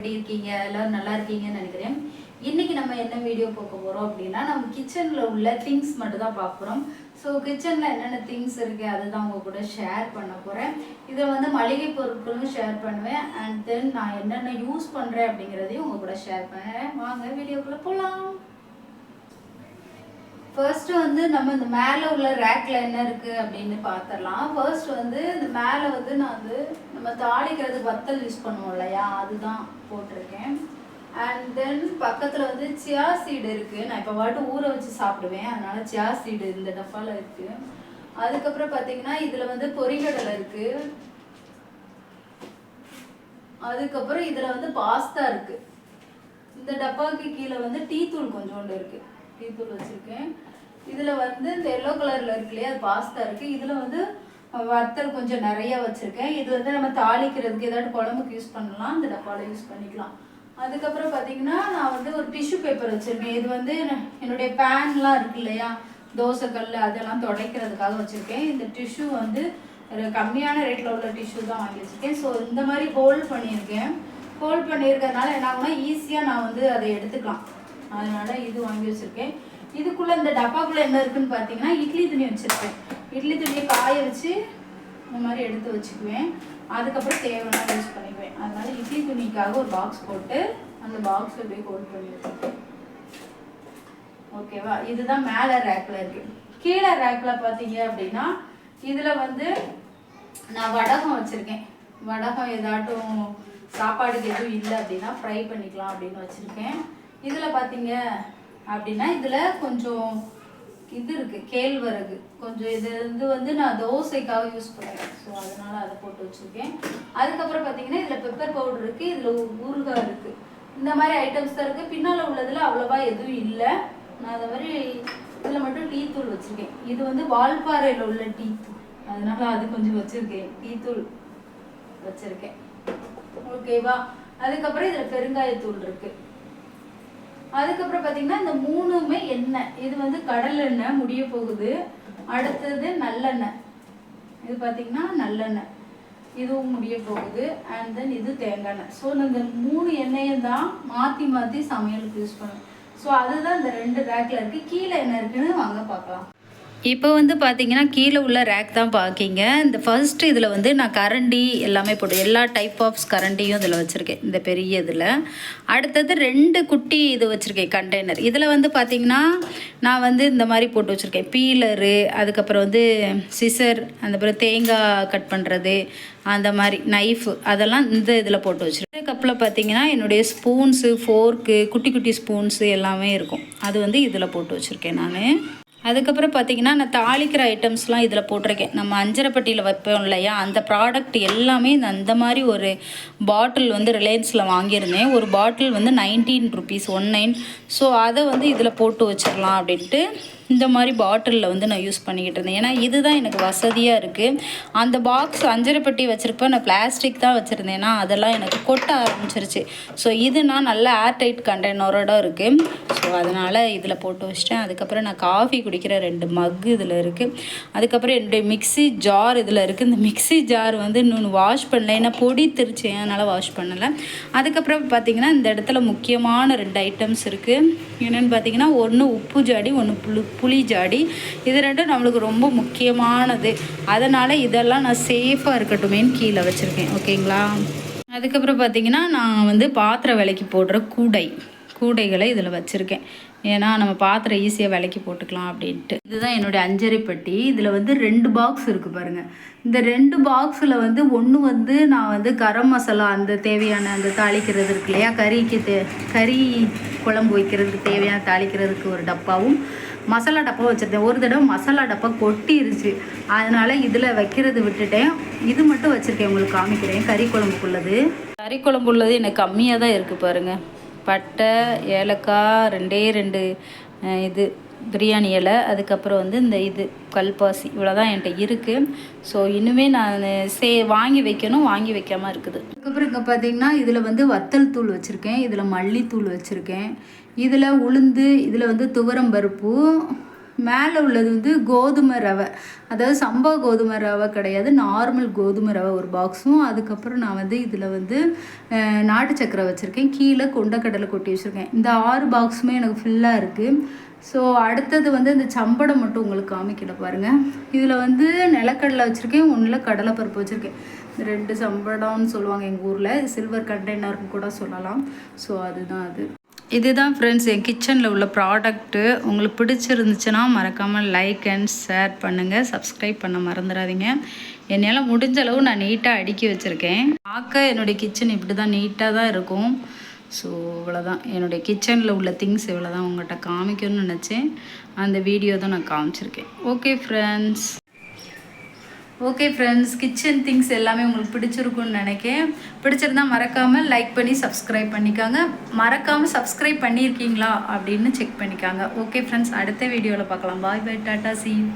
எப்படி இருக்கீங்க? எல்லாரும் நல்லா இருக்கீங்கன்னு நினைக்கிறேன். இன்னைக்கு நம்ம என்ன வீடியோ பார்க்க போறோம் அப்படின்னா, நம்ம கிச்சன்ல உள்ள திங்ஸ் மட்டும் தான் பார்க்க போறோம். ஸோ கிச்சன்ல என்னென்ன திங்ஸ் இருக்கு அதுதான் உங்க கூட ஷேர் பண்ண போறேன். இதை வந்து மளிகை பொருட்களும் ஷேர் பண்ணுவேன். அண்ட் தென் நான் என்னென்ன யூஸ் பண்றேன் அப்படிங்கிறதையும் உங்க கூட ஷேர் பண்ணுறேன். வாங்க வீடியோக்குள்ள போகலாம். ஃபர்ஸ்ட் வந்து நம்ம இந்த மேலே உள்ள ரேக்ல என்ன இருக்கு அப்படின்னு பார்த்துடலாம். ஃபர்ஸ்ட் வந்து இந்த மேலே வந்து நான் வந்து நம்ம தாளிக்கிறதுக்கு வத்தல் யூஸ் பண்ணுவோம் இல்லையா, அதுதான் போட்டிருக்கேன். அண்ட் தென் பக்கத்தில் வந்து சியா சீடு இருக்குது. நான் இப்போ வாட்டு ஊற வச்சு சாப்பிடுவேன், அதனால சியா சீடு இந்த டப்பாவில் இருக்குது. அதுக்கப்புறம் பார்த்தீங்கன்னா இதில் வந்து பொரிகடலை இருக்குது. அதுக்கப்புறம் இதில் வந்து பாஸ்தா இருக்குது. இந்த டப்பாவுக்கு கீழே வந்து டீ தூள் கொஞ்சோண்டு இருக்குது, டீ தூள் வச்சுருக்கேன். இதில் வந்து இந்த எல்லோ கலரில் இருக்கு இல்லையா, அது பாஸ்தா இருக்குது. இதில் வந்து வத்தல் கொஞ்சம் நிறையா வச்சுருக்கேன். இது வந்து நம்ம தாளிக்கிறதுக்கு ஏதாவது குழம்புக்கு யூஸ் பண்ணலாம், இந்த டப்பாவில் யூஸ் பண்ணிக்கலாம். அதுக்கப்புறம் பார்த்தீங்கன்னா நான் வந்து ஒரு டிஷ்யூ பேப்பர் வச்சுருக்கேன். இது வந்து என்னுடைய பேன்லாம் இருக்கு இல்லையா, தோசைக்கல் அதெல்லாம் துடைக்கிறதுக்காக வச்சுருக்கேன். இந்த டிஷ்யூ வந்து கம்மியான ரேட்டில் உள்ள டிஷ்யூ தான் வாங்கி வச்சுருக்கேன். ஸோ இந்த மாதிரி ஹோல்ட் பண்ணியிருக்கேன். ஹோல்ட் பண்ணியிருக்கிறதுனால என்ன ஆகுனா ஈஸியாக நான் வந்து அதை எடுத்துக்கலாம், அதனால் இது வாங்கி வச்சுருக்கேன். இதுக்குள்ளே இந்த டப்பாக்குள்ளே என்ன இருக்குதுன்னு பார்த்தீங்கன்னா இட்லி துணி வச்சுருக்கேன். இட்லி துணியை காய வச்சு இந்த மாதிரி எடுத்து வச்சுக்குவேன். அதுக்கப்புறம் தேவைன்னா யூஸ் பண்ணிக்குவேன். அதனால் இட்லி துணிக்காக ஒரு பாக்ஸ் போட்டு அந்த பாக்ஸ் அப்படியே ஹோல்ட் பண்ணி வச்சுருக்கேன். ஓகேவா, இதுதான் மேலே ரேக்கில் இருக்குது. கீழே ரேக்கில் பார்த்தீங்க அப்படின்னா இதில் வந்து நான் வடகம் வச்சுருக்கேன். வடகம் ஏதாட்டும் சாப்பாடுக்கு எதுவும் இல்லை அப்படின்னா ஃப்ரை பண்ணிக்கலாம் அப்படின்னு வச்சுருக்கேன். இதில் பார்த்தீங்க அப்படின்னா இதில் கொஞ்சம் இது இருக்குது, கேழ்வரகு கொஞ்சம். இது வந்து நான் தோசைக்காக யூஸ் பண்ணுறேன், ஸோ அதனால் அதை போட்டு வச்சுருக்கேன். அதுக்கப்புறம் பார்த்தீங்கன்னா இதில் பெப்பர் பவுடர் இருக்குது, இதில் ஊறுகாய் இருக்குது. இந்த மாதிரி ஐட்டம்ஸ் தான் இருக்குது. பின்னால் உள்ளதில் அவ்வளோவா எதுவும் இல்லை. நான் அதை மாதிரி இதில் மட்டும் டீ தூள் வச்சுருக்கேன். இது வந்து வால்பாறையில் உள்ள டீ தூள், அதனால் அது கொஞ்சம் வச்சுருக்கேன், டீ தூள் வச்சுருக்கேன். ஓகேவா, அதுக்கப்புறம் இதில் பெருங்காயத்தூள் இருக்குது. அதுக்கப்புறம் பார்த்தீங்கன்னா இந்த மூணுமே எண்ணெய். இது வந்து கடல் எண்ணெய் முடிய போகுது. அடுத்தது நல்லெண்ணெய், இது பார்த்தீங்கன்னா நல்லெண்ணெய், இதுவும் முடிய போகுது. அண்ட் தென் இது தேங்காய் எண்ணெய். ஸோ இந்த 3 எண்ணெயும் தான் மாற்றி மாற்றி சமையலுக்கு யூஸ் பண்ணுவேன். ஸோ அதுதான் இந்த 2 ரேக்கில் இருக்குது. கீழே என்ன இருக்குன்னு வாங்க பார்க்கலாம். இப்போ வந்து பார்த்தீங்கன்னா கீழே உள்ள ரேக் தான் பார்க்கிங்க. இந்த ஃபர்ஸ்ட் இதில் வந்து நான் கரண்டி எல்லாமே போட்டு எல்லா டைப் ஆஃப்ஸ் கரண்டியும் இதில் வச்சுருக்கேன், இந்த பெரிய இதில். அடுத்தது 2 குட்டி இது வச்சுருக்கேன் கண்டெய்னர். இதில் வந்து பார்த்திங்கன்னா நான் வந்து இந்த மாதிரி போட்டு வச்சுருக்கேன் பீலரு, அதுக்கப்புறம் வந்து சிசர், அதுக்கப்புறம் தேங்காய் கட் பண்ணுறது, அந்த மாதிரி நைஃபு, அதெல்லாம் இந்த இதில் போட்டு வச்சுருக்கேன். கப்பில் பார்த்திங்கன்னா என்னுடைய ஸ்பூன்ஸு, ஃபோர்க்கு, குட்டி குட்டி ஸ்பூன்ஸு எல்லாமே இருக்கும், அது வந்து இதில் போட்டு வச்சுருக்கேன் நான். அதுக்கப்புறம் பார்த்திங்கன்னா நான் தாளிக்கிற ஐட்டம்ஸ்லாம் இதில் போட்டிருக்கேன். நம்ம அஞ்சரைப்பட்டியில் வைப்போம் இல்லையா, அந்த ப்ராடக்ட் எல்லாமே அந்த மாதிரி ஒரு பாட்டில் வந்து ரிலையன்ஸில் வாங்கியிருந்தேன். ஒரு பாட்டில் வந்து 19 rupees, 19. ஸோ அதை வந்து இதில் போட்டு வச்சிடலாம் அப்படின்ட்டு இந்த மாதிரி பாட்டிலில் வந்து நான் யூஸ் பண்ணிக்கிட்டு இருந்தேன். ஏன்னா இதுதான் எனக்கு வசதியாக இருக்குது. அந்த பாக்ஸ் அஞ்சரைப்பட்டி வச்சுருப்ப நான் பிளாஸ்டிக் தான் வச்சுருந்தேன்னா அதெல்லாம் எனக்கு கொட்ட ஆரம்பிச்சிருச்சு. ஸோ இது நான் நல்ல ஏர்டைட் கண்டெய்னரோட இருக்குது. ஸோ அதனால் இதில் போட்டு வச்சிட்டேன். அதுக்கப்புறம் நான் காஃபி குடிக்கிற 2 மக்கு இதில் இருக்குது. அதுக்கப்புறம் என்னுடைய மிக்ஸி ஜார் இதில் இருக்குது. இந்த மிக்ஸி ஜார் வந்து இன்னொன்று வாஷ் பண்ணல, ஏன்னா பொடி திருச்சேன், அதனால் வாஷ் பண்ணலை. அதுக்கப்புறம் பார்த்திங்கன்னா இந்த இடத்துல முக்கியமான 2 ஐட்டம்ஸ் இருக்குது. என்னென்னு பார்த்திங்கன்னா ஒன்று உப்பு ஜாடி, ஒன்று புளி ஜாடி. இது 2 நம்மளுக்கு ரொம்ப முக்கியமானது. அதனால் இதெல்லாம் நான் சேஃபாக இருக்கட்டுமேன்னு கீழே வச்சுருக்கேன். ஓகேங்களா, அதுக்கப்புறம் பார்த்திங்கன்னா நான் வந்து பாத்திரம் விலைக்கு போடுற கூடைகளை இதில் வச்சுருக்கேன். ஏன்னா நம்ம பாத்திரம் ஈஸியாக விலைக்கு போட்டுக்கலாம் அப்படின்ட்டு. இதுதான் என்னுடைய அஞ்சரைப்பட்டி. இதில் வந்து 2 பாக்ஸ் இருக்குது பாருங்கள். இந்த 2 பாக்ஸில் வந்து ஒன்று வந்து நான் வந்து கரம் மசாலா அந்த தேவையான அந்த தாளிக்கிறது இருக்கு இல்லையா, கறி குழம்பு வைக்கிறதுக்கு தேவையான தாளிக்கிறதுக்கு ஒரு டப்பாவும் மசாலா டப்பா வச்சுருந்தேன். ஒரு தடவை மசாலா டப்பா கொட்டிருச்சு, அதனால் இதில் வைக்கிறது விட்டுட்டேன். இது மட்டும் வச்சுருக்கேன், உங்களுக்கு காமிக்கிறேன். கறி குழம்புள்ளது எனக்கு கம்மியாக தான் இருக்குது பாருங்கள். பட்டை, ஏலக்காய், 2 இது பிரியாணி இலை, அதுக்கப்புறம் வந்து இந்த இது கல்பாசி, இவ்வளோதான் என்கிட்ட இருக்குது. ஸோ இனிமே நான் வாங்கி வைக்கணும், வாங்கி வைக்காமல் இருக்குது. அதுக்கப்புறம் இங்கே பார்த்திங்கன்னா இதில் வந்து வத்தல் தூள் வச்சுருக்கேன், இதில் மல்லித்தூள் வச்சுருக்கேன், இதில் உளுந்து, இதில் வந்து துவரம் பருப்பு, மேலே உள்ளது வந்து கோதுமை ரவை, அதாவது சம்பா கோதுமை ரவை கிடையாது, நார்மல் கோதுமை ரவை ஒரு பாக்ஸும். அதுக்கப்புறம் நான் வந்து இதில் வந்து நாட்டு சக்கரை வச்சுருக்கேன், கீழே கொண்டக்கடலை கொட்டி வச்சுருக்கேன். இந்த 6 பாக்ஸுமே எனக்கு ஃபுல்லாக இருக்குது. ஸோ அடுத்தது வந்து இந்த சம்படம் மட்டும் உங்களுக்கு காமிக்கல பாருங்கள். இதில் வந்து நிலக்கடலை வச்சுருக்கேன், ஒன்றில் கடலைப்பருப்பு வச்சுருக்கேன். 2 சம்படம்னு சொல்லுவாங்க எங்கள் ஊரில், சில்வர் கண்டெய்னர்னு கூட சொல்லலாம். ஸோ அதுதான் அது. இதுதான் ஃப்ரெண்ட்ஸ் என் கிச்சனில் உள்ள ப்ராடக்ட்டு. உங்களுக்கு பிடிச்சிருந்துச்சுன்னா மறக்காமல் லைக் அண்ட் ஷேர் பண்ணுங்கள், சப்ஸ்கிரைப் பண்ண மறந்துடாதீங்க. என்னால் முடிஞ்ச அளவு நான் நீட்டாக அடுக்கி வச்சுருக்கேன். பார்க்க என்னுடைய கிச்சன் இப்படி தான் நீட்டாக தான் இருக்கும். ஸோ இவ்வளோதான் என்னுடைய கிச்சனில் உள்ள திங்ஸ், இவ்வளோ தான் உங்கள்கிட்ட காமிக்கணும்னு நினச்சேன். அந்த வீடியோ தான் நான் காமிச்சிருக்கேன். ஓகே ஃப்ரெண்ட்ஸ், கிச்சன் திங்ஸ் எல்லாமே உங்களுக்கு பிடிச்சிருக்குன்னு நினைக்கிறேன். பிடிச்சிருந்தா மறக்காமல் லைக் பண்ணி சப்ஸ்கிரைப் பண்ணிக்காங்க. மறக்காமல் சப்ஸ்கிரைப் பண்ணியிருக்கீங்களா அப்படின்னு செக் பண்ணிக்காங்க. ஓகே ஃப்ரெண்ட்ஸ், அடுத்த வீடியோவில் பார்க்கலாம். பாய் பாய், டாட்டா, see you.